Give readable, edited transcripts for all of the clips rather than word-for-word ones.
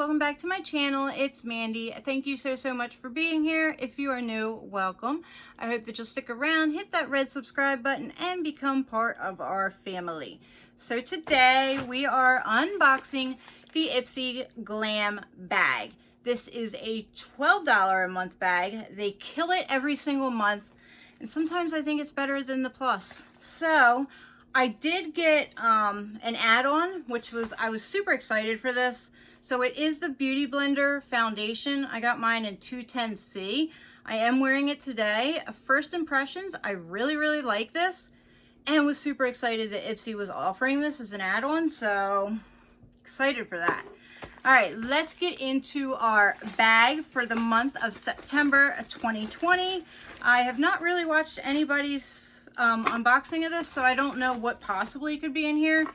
welcome back to my channel. It's Mandy. Thank you so much for being here. If you are new, welcome. I hope that you'll stick around, hit that red subscribe button, and become part of our family. So today we are unboxing the Ipsy Glam bag. This is a $12 a month bag. They kill it every single month, and sometimes I think it's better than the Plus. So I did get an add-on, which was, I was super excited for this. So it is the Beauty Blender foundation. I got mine in 210C. I am wearing it today. First impressions, I really like this, and was super excited that Ipsy was offering this as an add-on. So excited for that. All right, let's get into our bag for the month of September 2020. I have not really watched anybody's unboxing of this, so I don't know what possibly could be in here,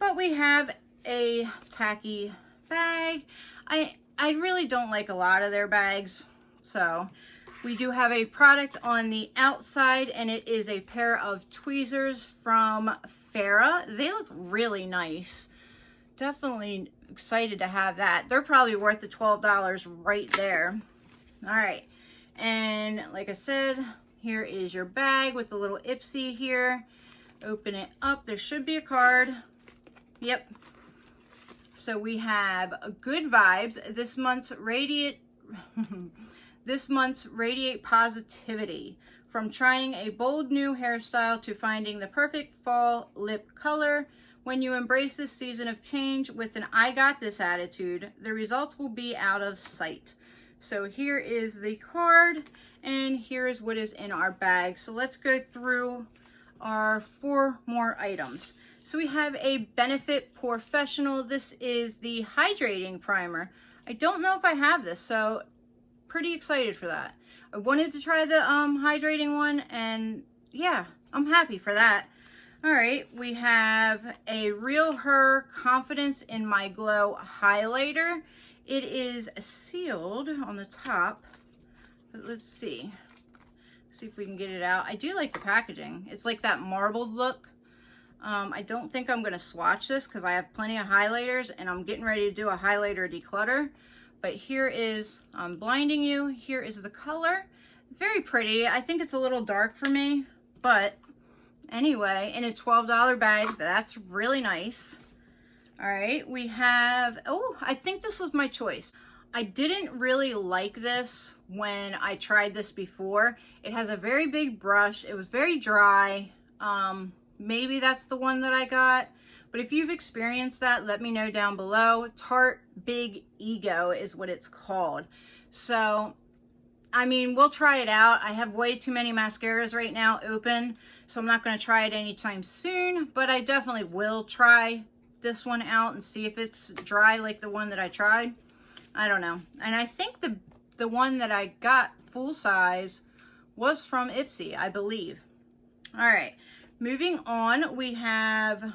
but we have a tacky bag. I really don't like a lot of their bags, so we do have a product on the outside, and it is a pair of tweezers from Farrah. They look really nice. Definitely excited to have that. They're probably worth the $12 right there. All right, and like I said, here is your bag with the little Ipsy here. Open it up. There should be a card. Yep. So we have good vibes. This month's radiate positivity. From trying a bold new hairstyle to finding the perfect fall lip color. When you embrace this season of change with an I got this attitude, the results will be out of sight. So here is the card, and here is what is in our bag. So let's go through our 4 more items. So we have a Benefit Professional. This is the hydrating primer. I don't know if I have this, so pretty excited for that. I wanted to try the hydrating one, and yeah, I'm happy for that. All right, we have a Real Her Confidence in My Glow highlighter. It is sealed on the top, but let's see if we can get it out. I do like the packaging. It's like that marbled look. I don't think I'm gonna swatch this because I have plenty of highlighters and I'm getting ready to do a highlighter declutter. But here is, I'm blinding you, here is the color. Very pretty. I think it's a little dark for me, but anyway, in a $12 bag, that's really nice. All right, we have, oh, I think this was my choice. I didn't really like this when I tried this before. It has a very big brush. It was very dry. Maybe that's the one that I got. But if you've experienced that, let me know down below. Tarte Big Ego is what it's called. So, I mean, we'll try it out. I have way too many mascaras right now open, so I'm not going to try it anytime soon. But I definitely will try this one out and see if it's dry like the one that I tried. I don't know. And I think the one that I got full size was from Ipsy, I believe. All right, moving on, we have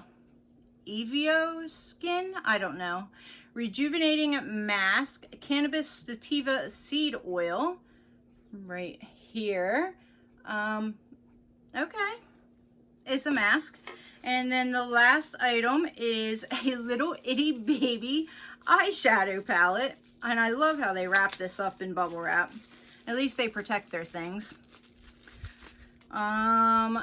Evio Skin, I don't know. Rejuvenating Mask, Cannabis Sativa Seed Oil, right here. Okay, it's a mask. And then the last item is a little itty baby eyeshadow palette. And I love how they wrap this up in bubble wrap. At least they protect their things. Cameo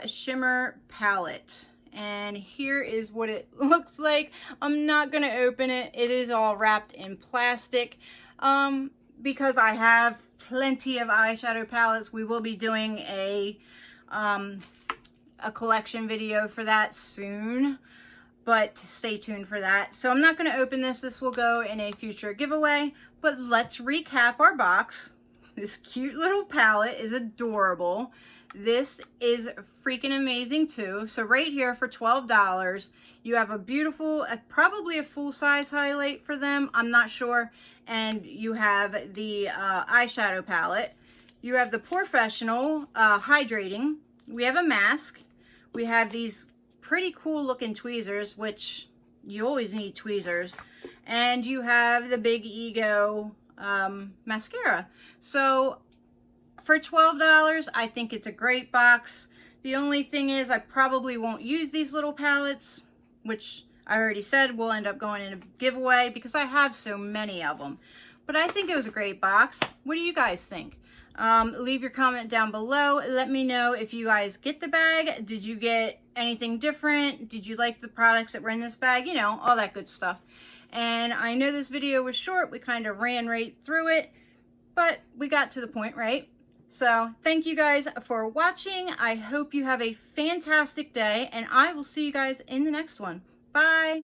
Shimmer Palette. And here is what it looks like. I'm not going to open it. It is all wrapped in plastic. Because I have plenty of eyeshadow palettes. We will be doing a collection video for that soon, but stay tuned for that. So I'm not going to open this. This will go in a future giveaway, but let's recap our box. This cute little palette is adorable. This is freaking amazing too. So right here for $12, you have a beautiful, probably a full-size highlight for them, I'm not sure, and you have the eyeshadow palette. You have the Professional hydrating. We have a mask. We have these pretty cool looking tweezers, which you always need tweezers. And you have the Big Ego mascara. So for $12, I think it's a great box. The only thing is I probably won't use these little palettes, which I already said we'll end up going in a giveaway because I have so many of them. But I think it was a great box. What do you guys think? Leave your comment down below. Let me know if you guys get the bag. Did you get anything different? Did you like the products that were in this bag? You know, all that good stuff. And I know this video was short. We kind of ran right through it, but we got to the point, right? So thank you guys for watching. I hope you have a fantastic day, and I will see you guys in the next one. Bye.